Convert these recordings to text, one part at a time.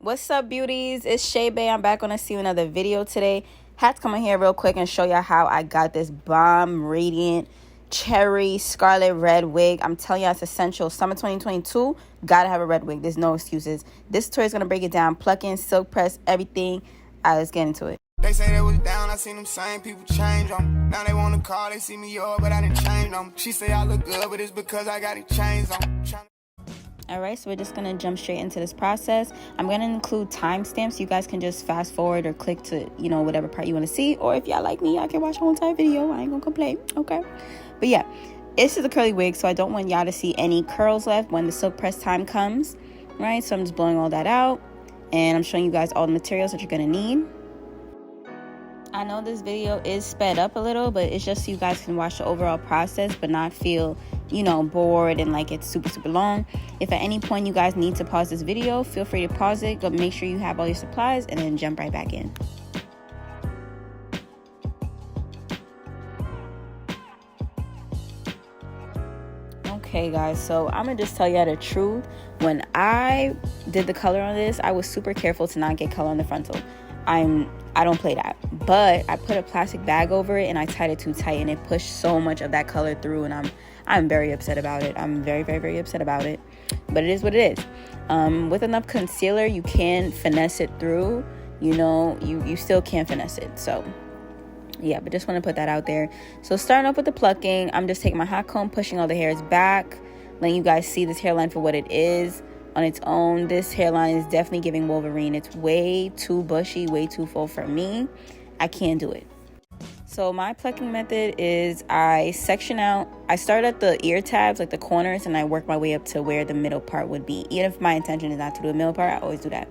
What's up, beauties? It's Shay Bay. I'm back on to see another video today. Had to come in here real quick and show y'all how I got this bomb radiant cherry scarlet red wig. I'm telling y'all, it's essential. Summer 2022, gotta have a red wig. There's no excuses. This tutorial is gonna break it down, plucking, silk press, everything. All right, let's get into it. They say they was down, I seen them same people change them. Now they wanna call, they see me up, but I didn't change them. She say I look good, but it's because I got it changed on. Alright, so we're just going to jump straight into this process. I'm going to include timestamps. You guys can just fast forward or click to, whatever part you want to see. Or if y'all like me, y'all can watch the whole entire video. I ain't going to complain, okay? But yeah, this is a curly wig, so I don't want y'all to see any curls left when the silk press time comes, right? So I'm just blowing all that out. And I'm showing you guys all the materials that you're going to need. I know this video is sped up a little, but it's just so you guys can watch the overall process but not feel, bored and like it's super long. If at any point you guys need to pause this video, feel free to pause it, but make sure you have all your supplies and then jump right back in. Okay guys, so I'm gonna just tell y'all the truth. When I did the color on this, I was super careful to not get color on the frontal. I don't play that, but I put a plastic bag over it and I tied it too tight and it pushed so much of that color through, and I'm very upset about it. I'm very upset about it, but it is what it is. With enough concealer, you can finesse it through. You still can finesse it. So yeah, but just want to put that out there. So starting up with the plucking, I'm just taking my hot comb, pushing all the hairs back, letting you guys see this hairline for what it is on its own. This hairline is definitely giving Wolverine. It's way too bushy, way too full for me. I can't do it. So my plucking method is I section out. I start at the ear tabs, like the corners, and I work my way up to where the middle part would be. Even if my intention is not to do a middle part, I always do that.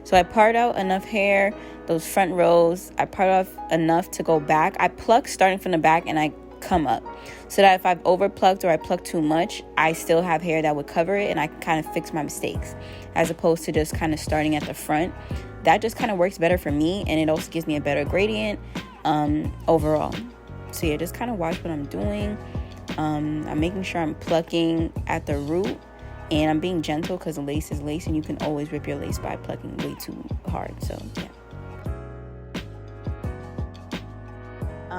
So I part out enough hair, those front rows. I part off enough to go back. I pluck starting from the back and I come up, so that if I've over plucked or I pluck too much, I still have hair that would cover it and I can kind of fix my mistakes, as opposed to just kind of starting at the front. That just kind of works better for me, and it also gives me a better gradient overall. So yeah, just kind of watch what I'm doing. I'm making sure I'm plucking at the root, and I'm being gentle because lace is lace and you can always rip your lace by plucking way too hard. So yeah.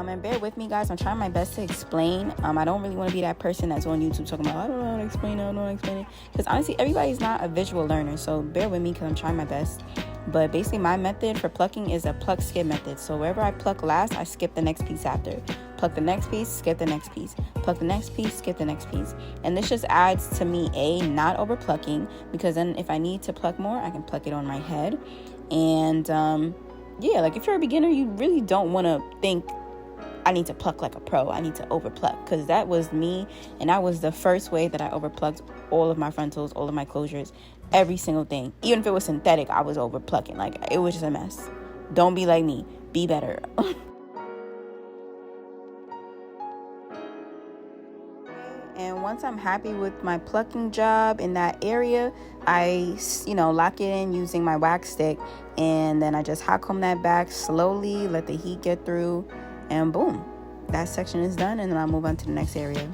And bear with me, guys. I'm trying my best to explain. I don't really want to be that person that's on YouTube talking about, I don't know how to explain it. Because honestly, everybody's not a visual learner. So bear with me because I'm trying my best. But basically, my method for plucking is a pluck skip method. So wherever I pluck last, I skip the next piece after. Pluck the next piece, skip the next piece. Pluck the next piece, skip the next piece. And this just adds to me, not over plucking. Because then if I need to pluck more, I can pluck it on my head. And yeah, like if you're a beginner, you really don't want to think, I need to pluck like a pro. I need to over pluck, because that was me, and that was the first way that I over plucked all of my frontals, all of my closures, every single thing. Even if it was synthetic, I was over plucking. Like, it was just a mess. Don't be like me. Be better. And once I'm happy with my plucking job in that area, I, lock it in using my wax stick, and then I just hot comb that back slowly, let the heat get through. And boom, that section is done, and then I'll move on to the next area.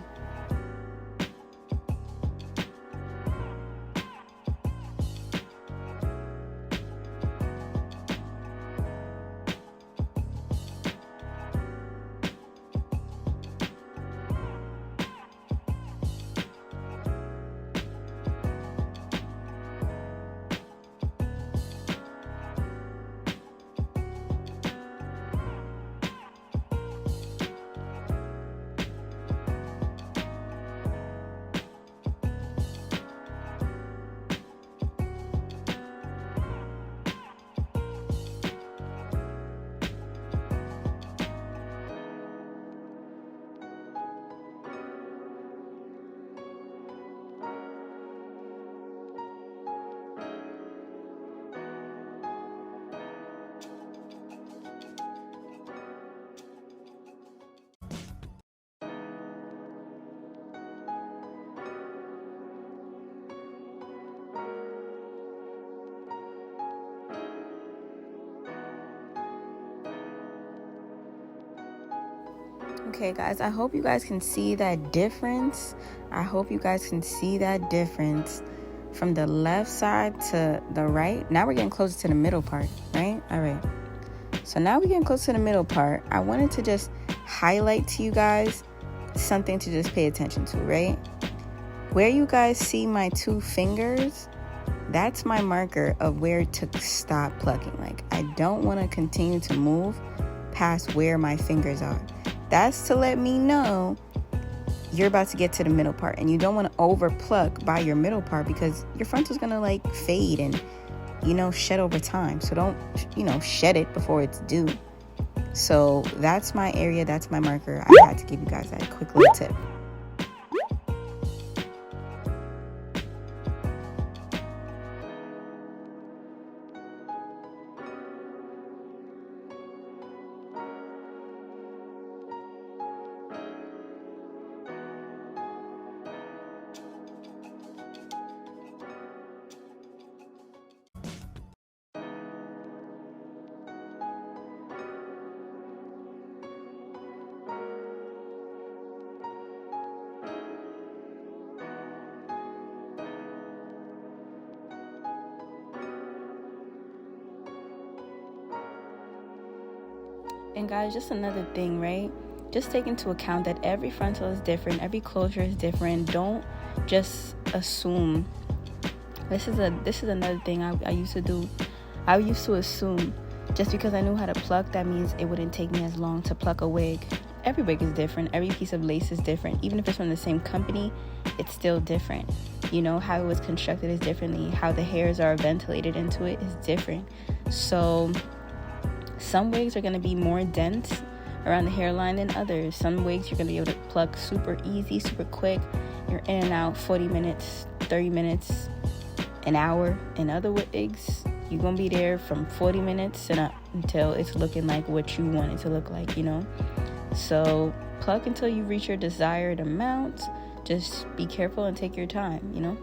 Okay guys, I hope you guys can see that difference. from the left side to the right. Now we're getting closer to the middle part, right? All right. So now we're getting close to the middle part. I wanted to just highlight to you guys something to just pay attention to, right? Where you guys see my 2 fingers, that's my marker of where to stop plucking. Like, I don't want to continue to move past where my fingers are. That's to let me know you're about to get to the middle part, and you don't want to over pluck by your middle part because your frontal's gonna like fade and, you know, shed over time. So don't, you know, shed it before it's due. So that's my area, that's my marker. I had to give you guys that quick little tip. And guys, just another thing, right? Just take into account that every frontal is different, every closure is different. Don't just assume. This is another thing I used to do. I used to assume just because I knew how to pluck, that means it wouldn't take me as long to pluck a wig. Every wig is different. Every piece of lace is different. Even if it's from the same company, it's still different. You know, how it was constructed is differently. How the hairs are ventilated into it is different. So some wigs are going to be more dense around the hairline than others. Some wigs you're going to be able to pluck super easy, super quick. You're in and out 40 minutes, 30 minutes, an hour. In other wigs, you're going to be there from 40 minutes and up until it's looking like what you want it to look like, you know. So pluck until you reach your desired amount. Just be careful and take your time, you know.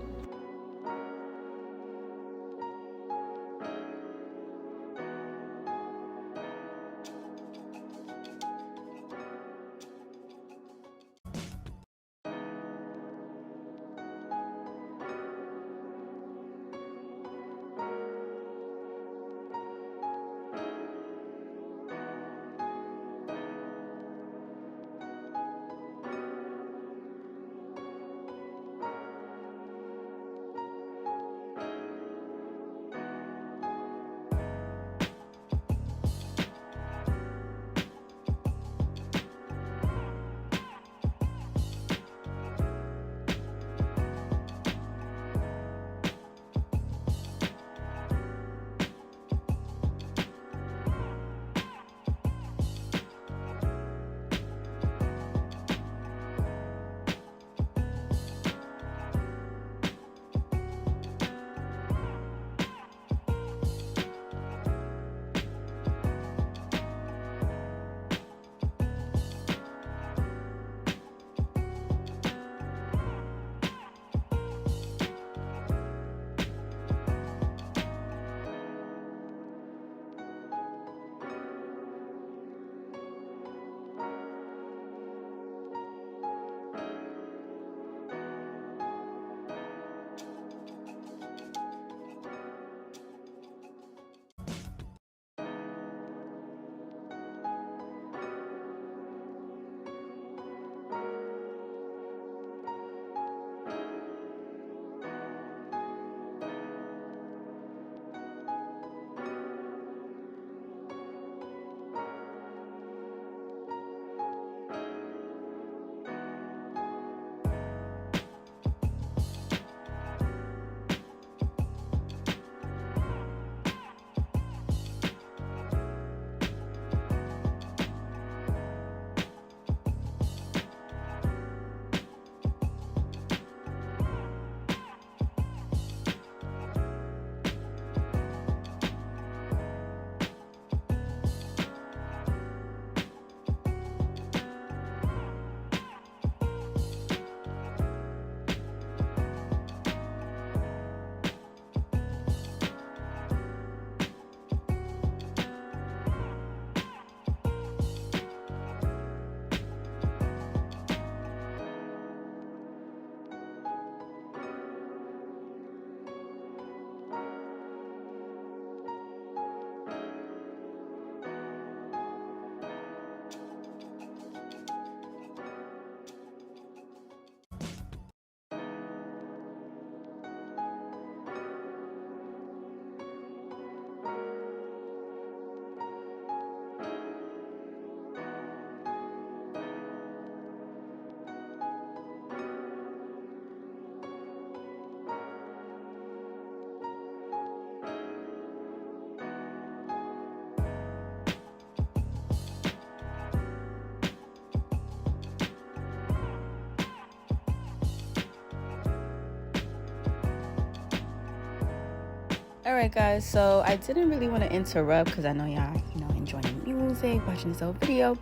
Alright guys, so I didn't really want to interrupt because I know y'all, enjoying music, watching this whole video.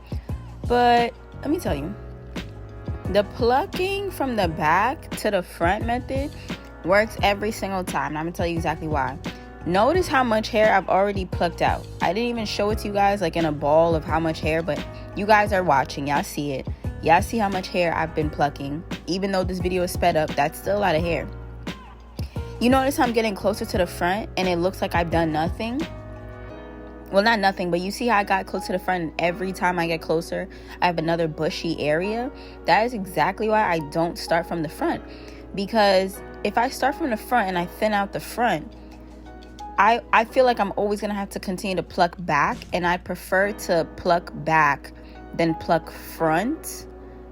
But let me tell you, the plucking from the back to the front method works every single time. And I'm going to tell you exactly why. Notice how much hair I've already plucked out. I didn't even show it to you guys like in a ball of how much hair, but you guys are watching. Y'all see it. Y'all see how much hair I've been plucking. Even though this video is sped up, that's still a lot of hair. You notice how I'm getting closer to the front and it looks like I've done nothing? Well, not nothing, but you see how I got close to the front and every time I get closer, I have another bushy area? That is exactly why I don't start from the front. Because if I start from the front and I thin out the front, I feel like I'm always going to have to continue to pluck back, and I prefer to pluck back than pluck front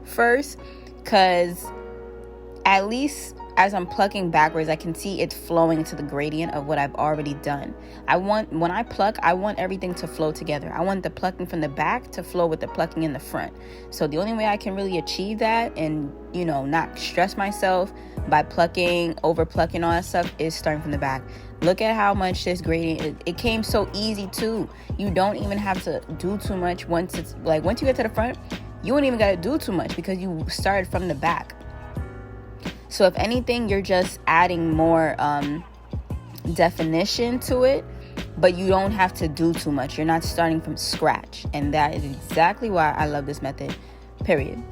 first, because at least as I'm plucking backwards, I can see it flowing into the gradient of what I've already done. When I pluck, I want everything to flow together. I want the plucking from the back to flow with the plucking in the front. So the only way I can really achieve that and, not stress myself by plucking, over plucking, all that stuff is starting from the back. Look at how much this gradient, it came so easy too. You don't even have to do too much once you get to the front, you don't even got to do too much because you started from the back. So if anything, you're just adding more definition to it, but you don't have to do too much. You're not starting from scratch. And that is exactly why I love this method, period.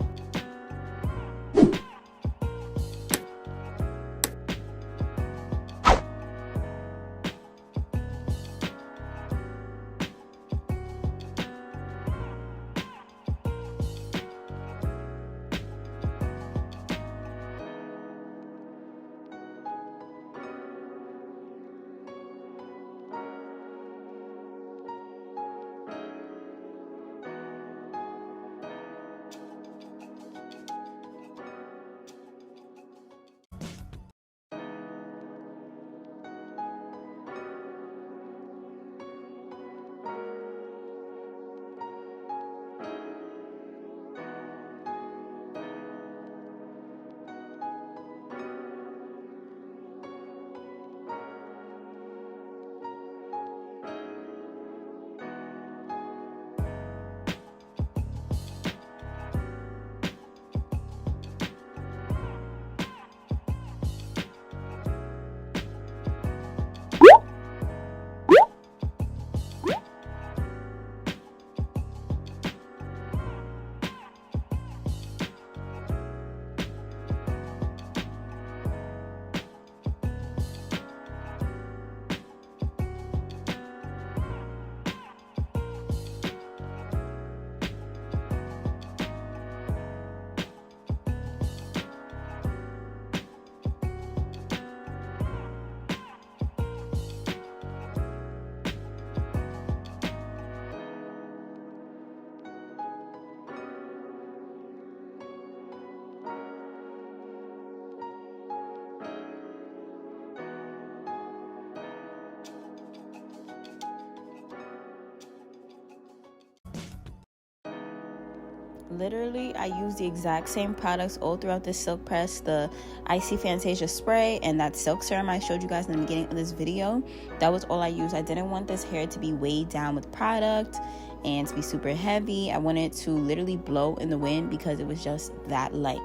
Literally, I use the exact same products all throughout this silk press, the Icy Fantasia spray and that silk serum I showed you guys in the beginning of this video. That was all I used. I didn't want this hair to be weighed down with product and to be super heavy. I wanted to literally blow in the wind because it was just that light,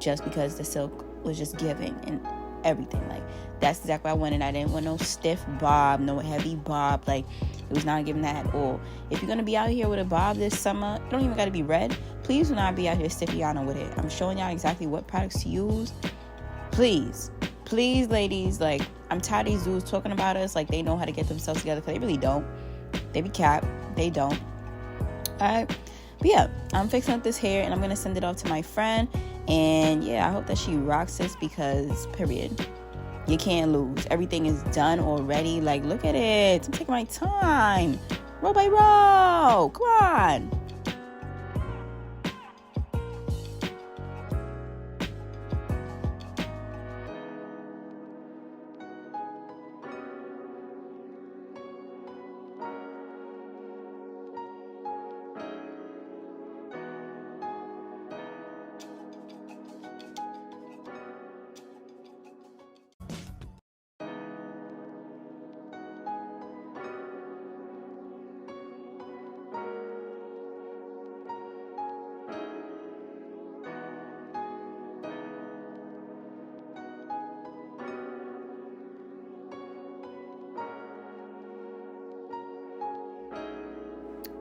just because the silk was just giving and everything. That's exactly what I wanted. I didn't want no stiff bob, no heavy bob. It was not giving that at all. If you're gonna be out here with a bob this summer, it don't even gotta be red. Please do not be out here stiffy-yana with it. I'm showing y'all exactly what products to use. Please, ladies, I'm tired of these dudes talking about us like they know how to get themselves together, because they really don't. They be cap. They don't. Alright. But yeah, I'm fixing up this hair and I'm gonna send it off to my friend. And yeah, I hope that she rocks this because, period, you can't lose. Everything is done already. Look at it. I'm taking my time. Row by row. Come on.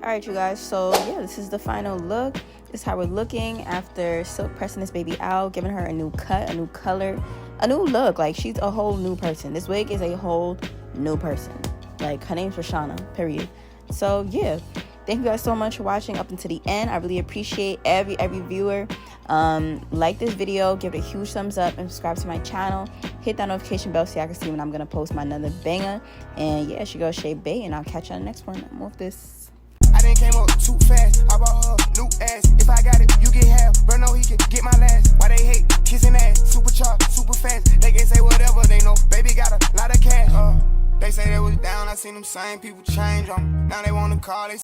All right, you guys, so yeah, this is the final look. This is how we're looking after silk pressing this baby out, giving her a new cut, a new color, a new look. Like, she's a whole new person. This wig is a whole new person. Like, her name's Rashana, period. So yeah, thank you guys so much for watching up until the end. I really appreciate every viewer. Like this video, give it a huge thumbs up, and subscribe to my channel. Hit that notification bell so y'all can see when I'm gonna post my another banger. And yeah, she goes Shay Bay, and I'll catch you on the next one. I'm off this. I done came up too fast. I bought her new ass. If I got it, you get half. Bro, no, he can get my last. Why they hate kissing ass? Super charged, super fast. They can say whatever they know. Baby got a lot of cash. They say they was down. I seen them same people change on. Now they wanna call. They